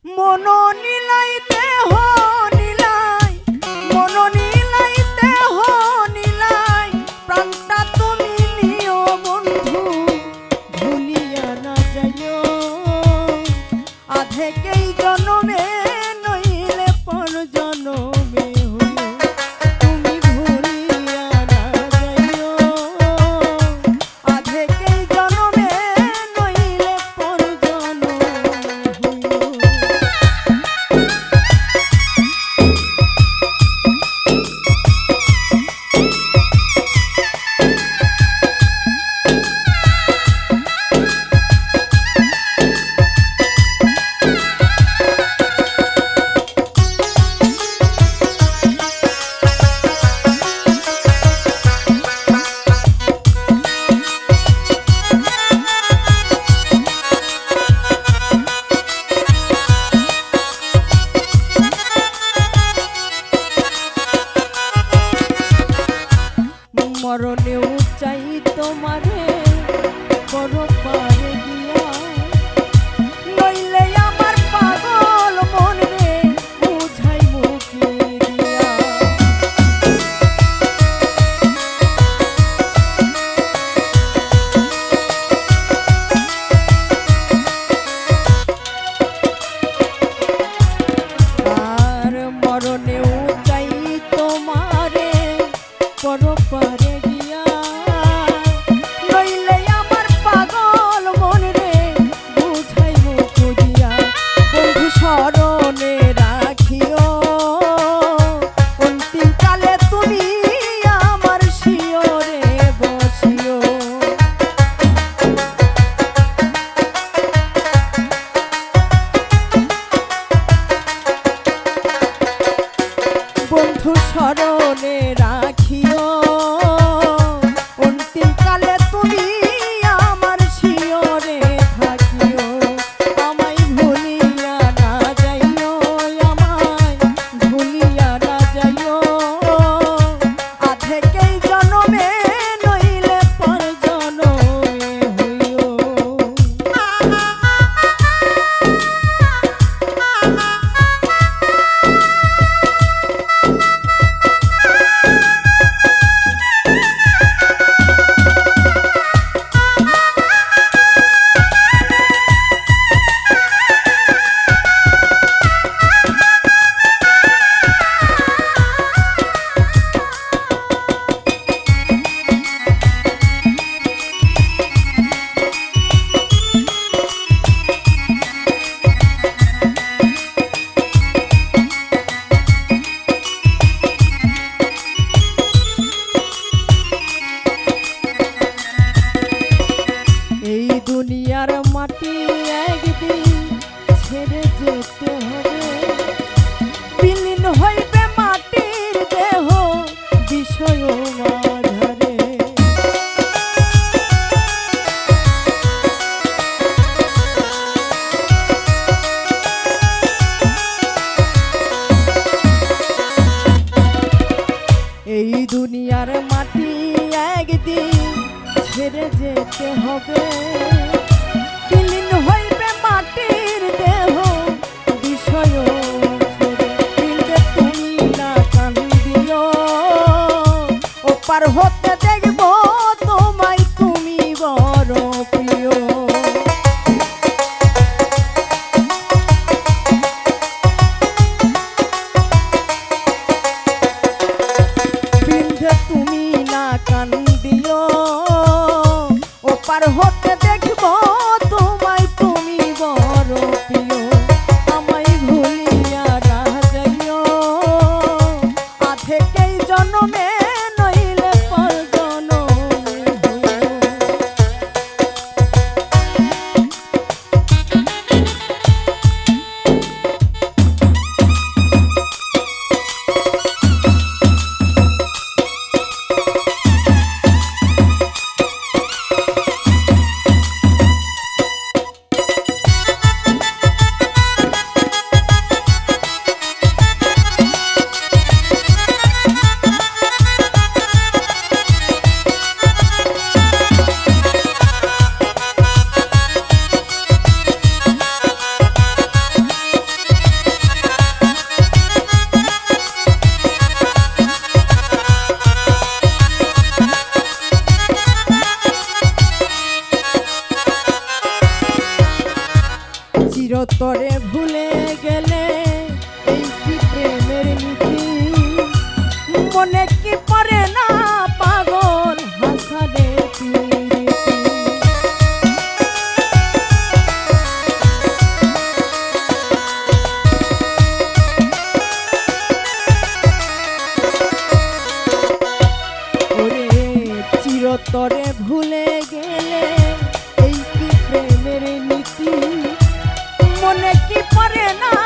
মন নীলাই দেহ নীলাই, মন নীলাই দেহ নীলাই, প্রাণটা তুমি নিও বন্ধু, ভুলিয়া না যাইও। আধেকেই জনমে নইলে পর জনমে হইও, তুমি ভুলিয়া না যাইও। আধেকেই জনমে নইলে পর জনমে হইও। মরণেও চাই তোমারে পরপারে গিয়া, নইলে আমার পাগল মন রে বুঝাই মুখে দিয়া। আর মরণেও চাই তোমারে পরপারে গিয়া, নইলে আমার পাগল মন রে বুঝাই মুখ দিয়া। বন্ধু স্মরণে রাখিও, অন্তিম কালে তুমি আমার শিয়রে বসিও। বন্ধু স্মরণে রাখিও, অন্তিম কালে তুমি আমার শিয়রে থাকিও। আমায় ভুলিয়া না যাইও, আমায় ভুলিয়া না যাইও। আধেকেই জনমে নইলে পর জনমে হইও। এই দুনিয়ার মাটি একদিন ছেড়ে যেতে হবে, বিলীন হইবে মাটির দেহ বিষয় মাঝারে। এই দুনিয়ার মাটি একদিন ছেড়ে যেতে হবে, বিলীন হইবে মাটির দেহ বিষয় ছেড়ে। তুমি না কান্দিও, ওপার হতে দেখব তোমায় তুমি বড় প্রিয়। তুমি না কান্দিও, ওপার হতে দেখব তোমায় তুমি বড় প্রিয়। আমায় ভুলিয়া না যাইও, আধেকেই জনমে নইলে পর জনমে হইও। চিরতরে ভুলে গেলে এই কি প্রেমের নীতি মনে কি পড়ে না পাগল হাসানের প্রীতি ওরে চিরতরে ভুলে গেলে এই কি প্রেমের নীতি মনে কি পড়ে না